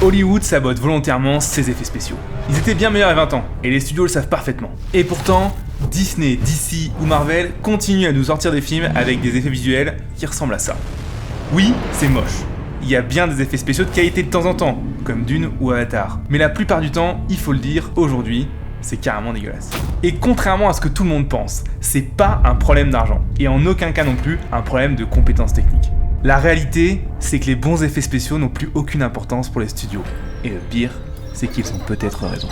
Hollywood sabote volontairement ses effets spéciaux. Ils étaient bien meilleurs il y a 20 ans, et les studios le savent parfaitement. Et pourtant, Disney, DC ou Marvel continuent à nous sortir des films avec des effets visuels qui ressemblent à ça. Oui, c'est moche. Il y a bien des effets spéciaux de qualité de temps en temps, comme Dune ou Avatar. Mais la plupart du temps, il faut le dire, aujourd'hui, c'est carrément dégueulasse. Et contrairement à ce que tout le monde pense, c'est pas un problème d'argent, et en aucun cas non plus un problème de compétences techniques. La réalité, c'est que les bons effets spéciaux n'ont plus aucune importance pour les studios. Et le pire, c'est qu'ils ont peut-être raison.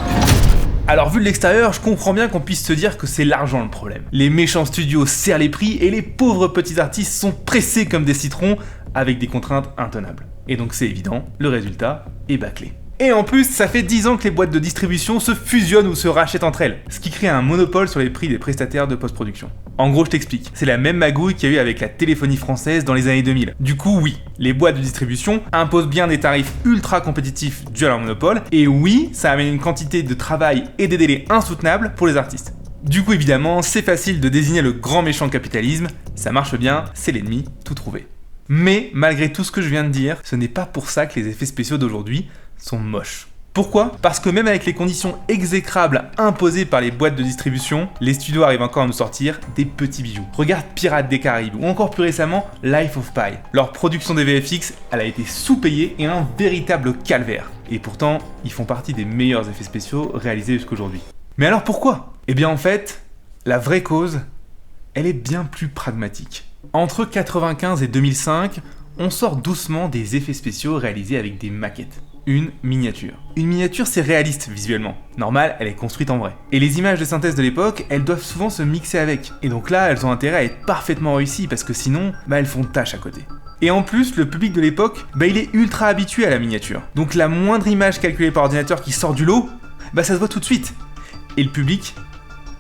Alors vu de l'extérieur, je comprends bien qu'on puisse se dire que c'est l'argent le problème. Les méchants studios serrent les prix et les pauvres petits artistes sont pressés comme des citrons avec des contraintes intenables. Et donc c'est évident, le résultat est bâclé. Et en plus, ça fait 10 ans que les boîtes de distribution se fusionnent ou se rachètent entre elles, ce qui crée un monopole sur les prix des prestataires de post-production. En gros, je t'explique, c'est la même magouille qu'il y a eu avec la téléphonie française dans les années 2000. Du coup, oui, les boîtes de distribution imposent bien des tarifs ultra compétitifs dus à leur monopole, et oui, ça amène une quantité de travail et des délais insoutenables pour les artistes. Du coup, évidemment, c'est facile de désigner le grand méchant capitalisme, ça marche bien, c'est l'ennemi, tout trouvé. Mais, malgré tout ce que je viens de dire, ce n'est pas pour ça que les effets spéciaux d'aujourd'hui sont moches. Pourquoi ? Parce que même avec les conditions exécrables imposées par les boîtes de distribution, les studios arrivent encore à nous sortir des petits bijoux. Regarde Pirates des Caraïbes ou encore plus récemment Life of Pi. Leur production des VFX, elle a été sous-payée et un véritable calvaire. Et pourtant, ils font partie des meilleurs effets spéciaux réalisés jusqu'aujourd'hui. Mais alors pourquoi ? Eh bien en fait, la vraie cause, elle est bien plus pragmatique. Entre 1995 et 2005, on sort doucement des effets spéciaux réalisés avec des maquettes. Une miniature. Une miniature, c'est réaliste visuellement. Normal, elle est construite en vrai. Et les images de synthèse de l'époque, elles doivent souvent se mixer avec. Et donc là, elles ont intérêt à être parfaitement réussies parce que sinon, elles font tâche à côté. Et en plus, le public de l'époque, il est ultra habitué à la miniature. Donc la moindre image calculée par ordinateur qui sort du lot, ça se voit tout de suite. Et le public,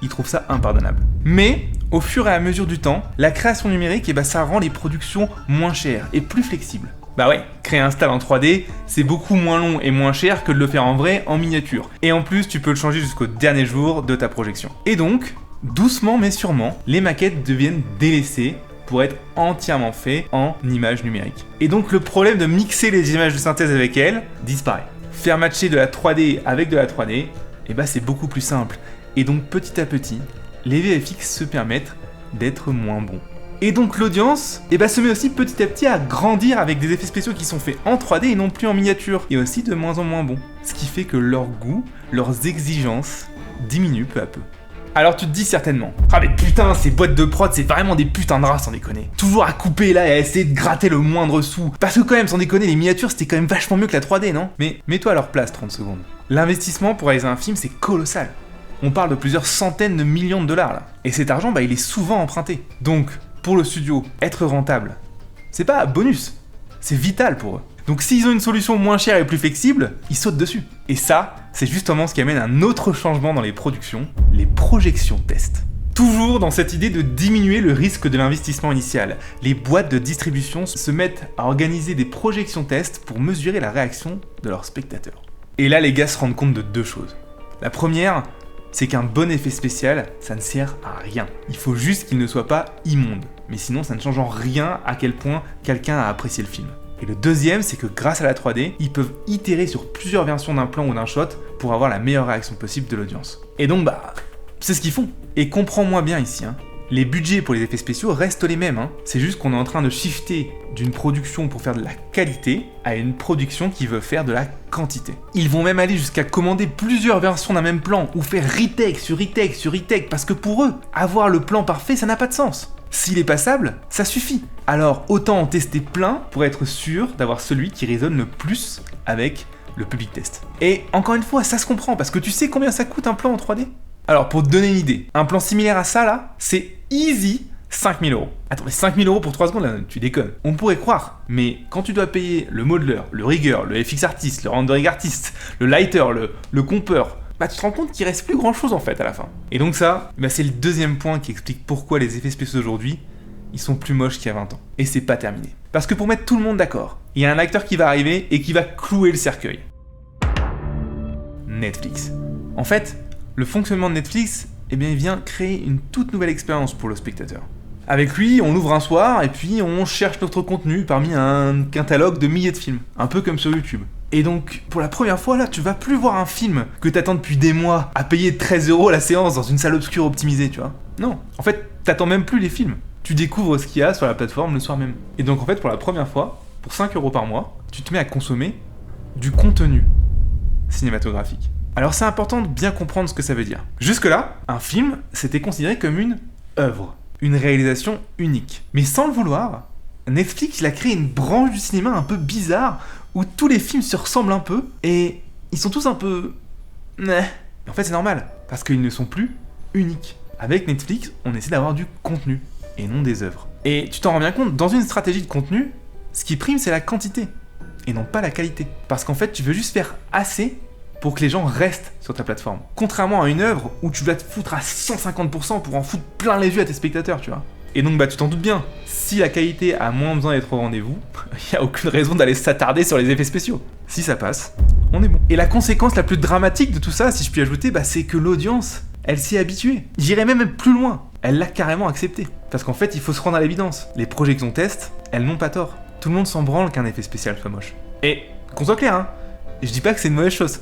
il trouve ça impardonnable. Mais, au fur et à mesure du temps, la création numérique, ça rend les productions moins chères et plus flexibles. Bah ouais, créer un style en 3D, c'est beaucoup moins long et moins cher que de le faire en vrai en miniature. Et en plus, tu peux le changer jusqu'au dernier jour de ta projection. Et donc, doucement mais sûrement, les maquettes deviennent délaissées pour être entièrement faites en images numériques. Et donc le problème de mixer les images de synthèse avec elles disparaît. Faire matcher de la 3D avec de la 3D, c'est beaucoup plus simple. Et donc petit à petit, les VFX se permettent d'être moins bons. Et donc l'audience se met aussi petit à petit à grandir avec des effets spéciaux qui sont faits en 3D et non plus en miniature, et aussi de moins en moins bons. Ce qui fait que leur goût, leurs exigences diminuent peu à peu. Alors tu te dis certainement, ah mais putain, ces boîtes de prod c'est vraiment des putains de rats sans déconner. Toujours à couper là et à essayer de gratter le moindre sou. Parce que quand même, sans déconner, les miniatures c'était quand même vachement mieux que la 3D, non ? Mais mets-toi à leur place 30 secondes. L'investissement pour réaliser un film c'est colossal. On parle de plusieurs centaines de millions de dollars là. Et cet argent il est souvent emprunté. Donc, pour le studio, être rentable, c'est pas bonus, c'est vital pour eux. Donc s'ils ont une solution moins chère et plus flexible, ils sautent dessus. Et ça, c'est justement ce qui amène un autre changement dans les productions, les projections test. Toujours dans cette idée de diminuer le risque de l'investissement initial, les boîtes de distribution se mettent à organiser des projections tests pour mesurer la réaction de leurs spectateurs. Et là, les gars se rendent compte de deux choses. La première, c'est qu'un bon effet spécial, ça ne sert à rien. Il faut juste qu'il ne soit pas immonde. Mais sinon, ça ne change en rien à quel point quelqu'un a apprécié le film. Et le deuxième, c'est que grâce à la 3D, ils peuvent itérer sur plusieurs versions d'un plan ou d'un shot pour avoir la meilleure réaction possible de l'audience. Et donc, c'est ce qu'ils font. Et comprends-moi bien ici, les budgets pour les effets spéciaux restent les mêmes. C'est juste qu'on est en train de shifter d'une production pour faire de la qualité à une production qui veut faire de la quantité. Ils vont même aller jusqu'à commander plusieurs versions d'un même plan ou faire retake sur retake sur retake parce que pour eux, avoir le plan parfait, ça n'a pas de sens. S'il est passable, ça suffit. Alors autant en tester plein pour être sûr d'avoir celui qui résonne le plus avec le public test. Et encore une fois, ça se comprend parce que tu sais combien ça coûte un plan en 3D ? Alors pour te donner une idée, un plan similaire à ça là, c'est easy 5000 €. Attends, mais 5000 € pour 3 secondes là, tu déconnes. On pourrait croire, mais quand tu dois payer le modeler, le rigger, le FX artist, le rendering artist, le lighter, le compeur, tu te rends compte qu'il reste plus grand chose en fait à la fin. Et donc ça, c'est le deuxième point qui explique pourquoi les effets spéciaux d'aujourd'hui, ils sont plus moches qu'il y a 20 ans. Et c'est pas terminé. Parce que pour mettre tout le monde d'accord, il y a un acteur qui va arriver et qui va clouer le cercueil. Netflix. En fait, le fonctionnement de Netflix, il vient créer une toute nouvelle expérience pour le spectateur. Avec lui, on ouvre un soir et puis on cherche notre contenu parmi un catalogue de milliers de films, un peu comme sur YouTube. Et donc, pour la première fois, là, tu vas plus voir un film que t'attends depuis des mois à payer 13€ la séance dans une salle obscure optimisée, tu vois. Non, en fait, t'attends même plus les films. Tu découvres ce qu'il y a sur la plateforme le soir même. Et donc, en fait, pour la première fois, pour 5€ par mois, tu te mets à consommer du contenu cinématographique. Alors, c'est important de bien comprendre ce que ça veut dire. Jusque-là, un film, c'était considéré comme une œuvre, une réalisation unique. Mais sans le vouloir, Netflix, il a créé une branche du cinéma un peu bizarre où tous les films se ressemblent un peu et ils sont tous un peu... En fait, c'est normal, parce qu'ils ne sont plus uniques. Avec Netflix, on essaie d'avoir du contenu et non des œuvres. Et tu t'en rends bien compte, dans une stratégie de contenu, ce qui prime, c'est la quantité et non pas la qualité. Parce qu'en fait, tu veux juste faire assez pour que les gens restent sur ta plateforme. Contrairement à une œuvre où tu dois te foutre à 150% pour en foutre plein les yeux à tes spectateurs, tu vois. Et donc, tu t'en doutes bien, si la qualité a moins besoin d'être au rendez-vous, il n'y a aucune raison d'aller s'attarder sur les effets spéciaux. Si ça passe, on est bon. Et la conséquence la plus dramatique de tout ça, si je puis ajouter, c'est que l'audience, elle s'y est habituée. J'irais même plus loin, elle l'a carrément accepté. Parce qu'en fait, il faut se rendre à l'évidence. Les projections test, elles n'ont pas tort. Tout le monde s'en branle qu'un effet spécial soit moche. Et, qu'on soit clair, je dis pas que c'est une mauvaise chose.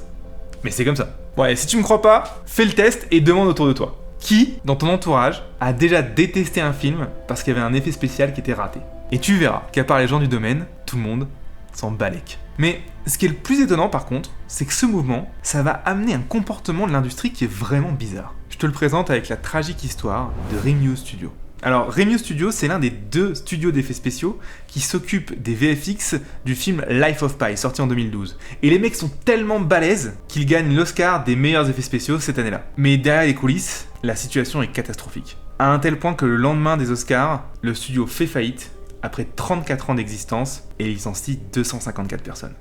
Mais c'est comme ça. Ouais, si tu me crois pas, fais le test et demande autour de toi. Qui, dans ton entourage, a déjà détesté un film parce qu'il y avait un effet spécial qui était raté? Et tu verras qu'à part les gens du domaine, tout le monde s'en balèque. Mais ce qui est le plus étonnant par contre, c'est que ce mouvement, ça va amener un comportement de l'industrie qui est vraiment bizarre. Je te le présente avec la tragique histoire de Rimnew Studio. Alors, Rimnew Studio, c'est l'un des 2 studios d'effets spéciaux qui s'occupent des VFX du film Life of Pi, sorti en 2012. Et les mecs sont tellement balèzes qu'ils gagnent l'Oscar des meilleurs effets spéciaux cette année-là. Mais derrière les coulisses, la situation est catastrophique. À un tel point que le lendemain des Oscars, le studio fait faillite après 34 ans d'existence et licencie 254 personnes.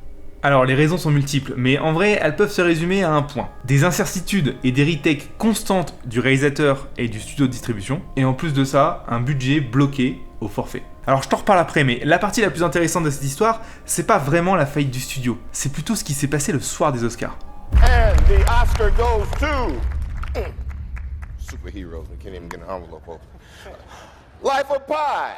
Alors, les raisons sont multiples, mais en vrai, elles peuvent se résumer à un point. Des incertitudes et des retakes constantes du réalisateur et du studio de distribution, et en plus de ça, un budget bloqué au forfait. Alors, je t'en reparle après, mais la partie la plus intéressante de cette histoire, c'est pas vraiment la faillite du studio, c'est plutôt ce qui s'est passé le soir des Oscars. And the Oscar goes to... Superheroes, we can't even get an envelope open. Life of Pi!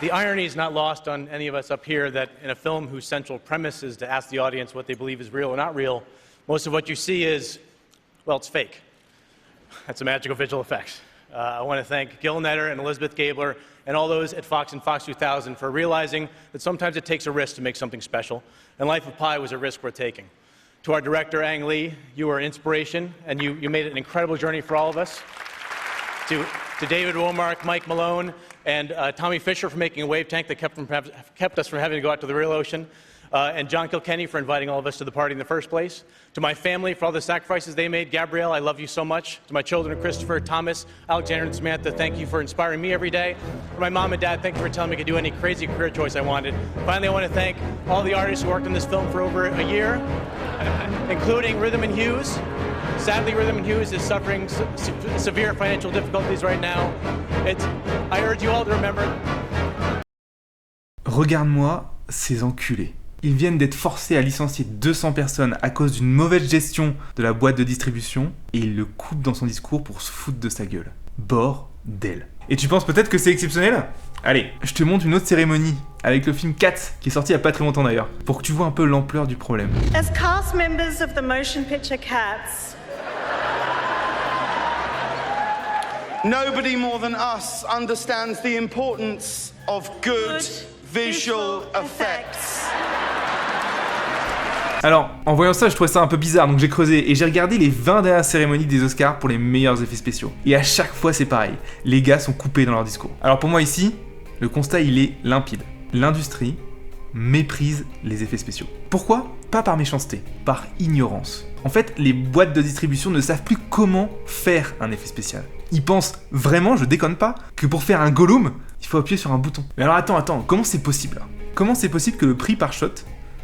The irony is not lost on any of us up here that in a film whose central premise is to ask the audience what they believe is real or not real, most of what you see is, well, it's fake. That's a magical visual effects. I want to thank Gil Netter and Elizabeth Gabler and all those at Fox and Fox 2000 for realizing that sometimes it takes a risk to make something special, and Life of Pi was a risk worth taking. To our director, Ang Lee, you were an inspiration, and you made it an incredible journey for all of us. To David Womark, Mike Malone, and Tommy Fisher for making a wave tank that kept us from having to go out to the real ocean, and John Kilkenny for inviting all of us to the party in the first place. To my family for all the sacrifices they made. Gabrielle, I love you so much. To my children, Christopher, Thomas, Alexander, and Samantha, thank you for inspiring me every day. To my mom and dad, thank you for telling me I could do any crazy career choice I wanted. Finally, I want to thank all the artists who worked on this film for over a year, including Rhythm and Hughes. Sadly, Rhythm and Hughes is suffering severe financial difficulties right now. I urge you all to remember. Regarde-moi ces enculés. Ils viennent d'être forcés à licencier 200 personnes à cause d'une mauvaise gestion de la boîte de distribution et ils le coupent dans son discours pour se foutre de sa gueule. Bordel. Et tu penses peut-être que c'est exceptionnel ? Allez, je te montre une autre cérémonie avec le film Cats, qui est sorti il y a pas très longtemps d'ailleurs, pour que tu vois un peu l'ampleur du problème. As cast members of the motion picture Cats, nobody more than us understands the importance of good visual effects. Alors, en voyant ça, je trouvais ça un peu bizarre, donc j'ai creusé et j'ai regardé les 20 dernières cérémonies des Oscars pour les meilleurs effets spéciaux. Et à chaque fois, c'est pareil. Les gars sont coupés dans leur discours. Alors pour moi ici, le constat, il est limpide. L'industrie méprise les effets spéciaux. Pourquoi ? Pas par méchanceté, par ignorance. En fait, les boîtes de distribution ne savent plus comment faire un effet spécial. Ils pensent vraiment, je déconne pas, que pour faire un Gollum, il faut appuyer sur un bouton. Mais alors attends, comment c'est possible là ? Comment c'est possible que le prix par shot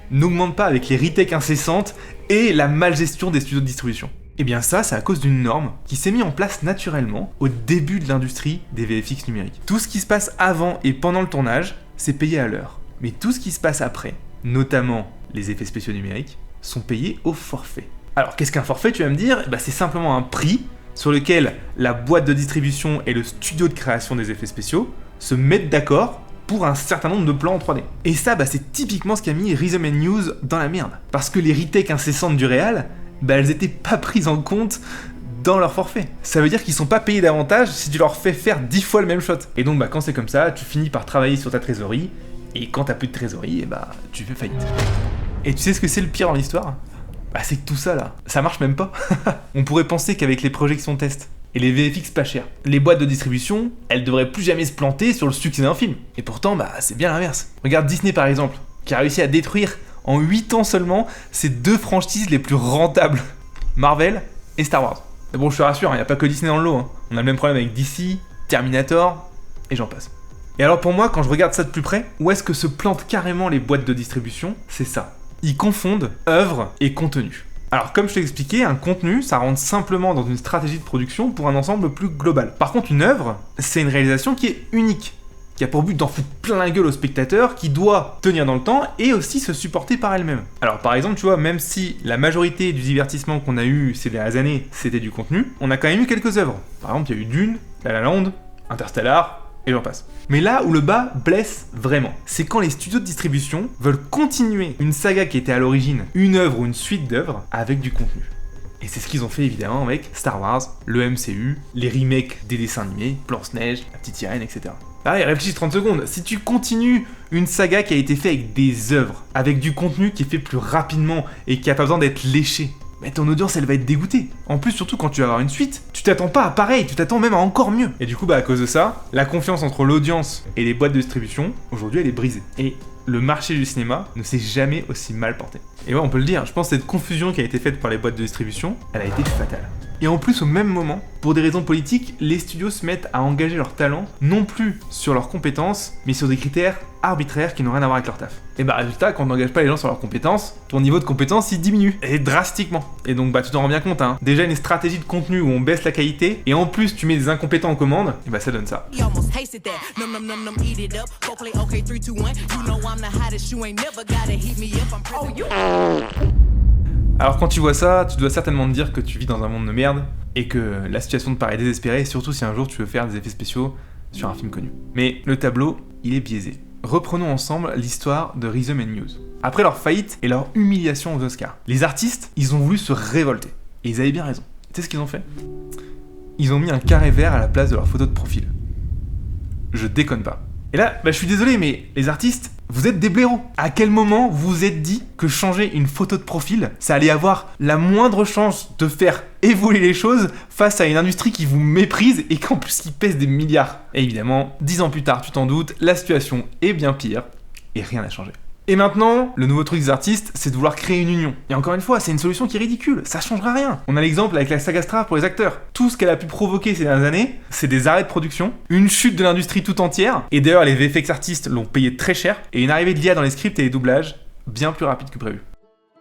n'augmente pas avec les retakes incessantes et la malgestion des studios de distribution ? Eh bien ça, c'est à cause d'une norme qui s'est mise en place naturellement au début de l'industrie des VFX numériques. Tout ce qui se passe avant et pendant le tournage, c'est payé à l'heure. Mais tout ce qui se passe après, notamment les effets spéciaux numériques, sont payés au forfait. Alors qu'est-ce qu'un forfait, tu vas me dire ? C'est simplement un prix sur lequel la boîte de distribution et le studio de création des effets spéciaux se mettent d'accord pour un certain nombre de plans en 3D. Et ça, c'est typiquement ce qui a mis Rhythm & News dans la merde. Parce que les retakes incessantes du réal, elles étaient pas prises en compte dans leur forfait. Ça veut dire qu'ils sont pas payés davantage si tu leur fais faire 10 fois le même shot. Et donc quand c'est comme ça, tu finis par travailler sur ta trésorerie, et quand t'as plus de trésorerie, tu fais faillite. Et tu sais ce que c'est le pire dans l'histoire ? C'est que tout ça là, ça marche même pas. On pourrait penser qu'avec les projections test et les VFX pas chers, les boîtes de distribution, elles devraient plus jamais se planter sur le succès d'un film. Et pourtant, c'est bien l'inverse. Regarde Disney par exemple, qui a réussi à détruire en 8 ans seulement ses 2 franchises les plus rentables, Marvel et Star Wars. Mais bon, je te rassure, il n'y a pas que Disney dans le lot. On a le même problème avec DC, Terminator, et j'en passe. Et alors pour moi, quand je regarde ça de plus près, où est-ce que se plantent carrément les boîtes de distribution ? C'est ça. Ils confondent œuvre et contenu. Alors comme je t'ai expliqué, un contenu, ça rentre simplement dans une stratégie de production pour un ensemble plus global. Par contre, une œuvre, c'est une réalisation qui est unique, qui a pour but d'en foutre plein la gueule au spectateur, qui doit tenir dans le temps et aussi se supporter par elle-même. Alors par exemple, tu vois, même si la majorité du divertissement qu'on a eu ces dernières années, c'était du contenu, on a quand même eu quelques œuvres. Par exemple, il y a eu Dune, La La Land, Interstellar, et j'en passe. Mais là où le bas blesse vraiment, c'est quand les studios de distribution veulent continuer une saga qui était à l'origine une œuvre ou une suite d'œuvres avec du contenu. Et c'est ce qu'ils ont fait évidemment avec Star Wars, le MCU, les remakes des dessins animés, Blanche-Neige, La Petite Sirène, etc. Allez, réfléchis 30 secondes. Si tu continues une saga qui a été faite avec des œuvres, avec du contenu qui est fait plus rapidement et qui a pas besoin d'être léché, ton audience elle va être dégoûtée. En plus, surtout quand tu vas avoir une suite, tu t'attends pas à pareil, tu t'attends même à encore mieux. Et du coup, à cause de ça, la confiance entre l'audience et les boîtes de distribution, aujourd'hui elle est brisée. Et le marché du cinéma ne s'est jamais aussi mal porté. Et ouais, on peut le dire, je pense que cette confusion qui a été faite par les boîtes de distribution, elle a été fatale. Et en plus, au même moment, pour des raisons politiques, les studios se mettent à engager leurs talents, non plus sur leurs compétences, mais sur des critères arbitraires qui n'ont rien à voir avec leur taf. Et résultat, quand on n'engage pas les gens sur leurs compétences, ton niveau de compétence il diminue, et drastiquement. Et donc tu t'en rends bien compte, déjà une stratégie de contenu où on baisse la qualité, et en plus tu mets des incompétents en commande, et ça donne ça. Alors quand tu vois ça, tu dois certainement te dire que tu vis dans un monde de merde, et que la situation te paraît désespérée, surtout si un jour tu veux faire des effets spéciaux sur un film connu. Mais le tableau, il est biaisé. Reprenons ensemble l'histoire de Rhythm & News. Après leur faillite et leur humiliation aux Oscars, les artistes, ils ont voulu se révolter. Et ils avaient bien raison. Tu sais ce qu'ils ont fait ? Ils ont mis un carré vert à la place de leur photo de profil. Je déconne pas. Et là, je suis désolé, mais les artistes, vous êtes des blaireaux. À quel moment vous vous êtes dit que changer une photo de profil, ça allait avoir la moindre chance de faire évoluer les choses face à une industrie qui vous méprise et qu'en plus qui pèse des milliards ? Et évidemment, 10 ans plus tard, tu t'en doutes, la situation est bien pire et rien n'a changé. Et maintenant, le nouveau truc des artistes, c'est de vouloir créer une union. Et encore une fois, c'est une solution qui est ridicule, ça changera rien. On a l'exemple avec la saga Star pour les acteurs. Tout ce qu'elle a pu provoquer ces dernières années, c'est des arrêts de production, une chute de l'industrie tout entière, et d'ailleurs les VFX artistes l'ont payé très cher, et une arrivée de l'IA dans les scripts et les doublages bien plus rapide que prévu.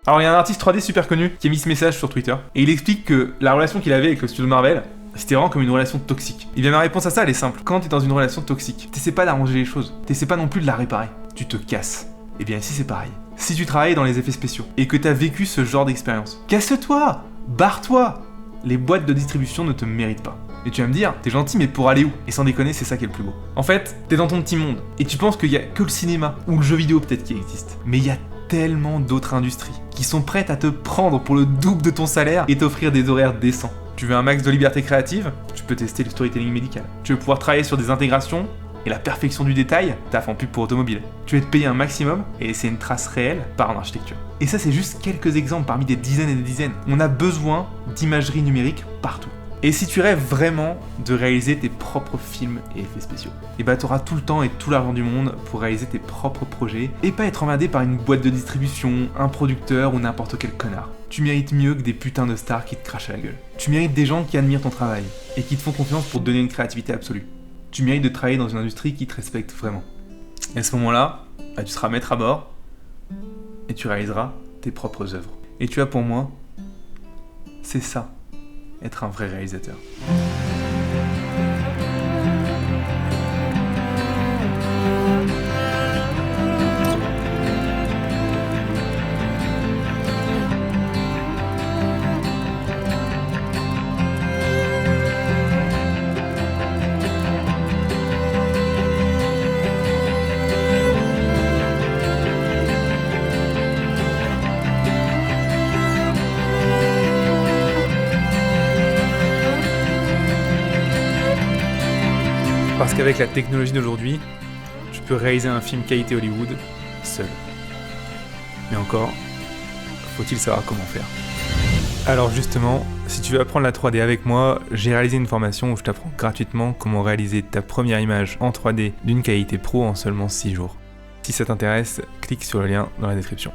Alors il y a un artiste 3D super connu qui a mis ce message sur Twitter, et il explique que la relation qu'il avait avec le studio Marvel, c'était vraiment comme une relation toxique. Et bien ma réponse à ça, elle est simple. Quand t'es dans une relation toxique, t'essaies pas d'arranger les choses, t'essaies pas non plus de la réparer, tu te casses. Et bien ici c'est pareil. Si tu travailles dans les effets spéciaux et que t'as vécu ce genre d'expérience, casse-toi, barre-toi. Les boîtes de distribution ne te méritent pas. Et tu vas me dire, t'es gentil mais pour aller où ? Et sans déconner, c'est ça qui est le plus beau. En fait, t'es dans ton petit monde et tu penses qu'il y a que le cinéma ou le jeu vidéo peut-être qui existe. Mais il y a tellement d'autres industries qui sont prêtes à te prendre pour le double de ton salaire et t'offrir des horaires décents. Tu veux un max de liberté créative ? Tu peux tester le storytelling médical. Tu veux pouvoir travailler sur des intégrations et la perfection du détail, taf en pub pour automobile. Tu vas te payer un maximum et laisser une trace réelle par en architecture. Et ça, c'est juste quelques exemples parmi des dizaines et des dizaines. On a besoin d'imagerie numérique partout. Et si tu rêves vraiment de réaliser tes propres films et effets spéciaux, et t'auras tout le temps et tout l'argent du monde pour réaliser tes propres projets et pas être emmerdé par une boîte de distribution, un producteur ou n'importe quel connard. Tu mérites mieux que des putains de stars qui te crachent à la gueule. Tu mérites des gens qui admirent ton travail et qui te font confiance pour te donner une créativité absolue. Tu mérites de travailler dans une industrie qui te respecte vraiment. Et à ce moment-là, tu seras maître à bord et tu réaliseras tes propres œuvres. Et tu vois, pour moi, c'est ça, être un vrai réalisateur. Parce qu'avec la technologie d'aujourd'hui, je peux réaliser un film qualité Hollywood seul. Mais encore, faut-il savoir comment faire. Alors justement, si tu veux apprendre la 3D avec moi, j'ai réalisé une formation où je t'apprends gratuitement comment réaliser ta première image en 3D d'une qualité pro en seulement 6 jours. Si ça t'intéresse, clique sur le lien dans la description.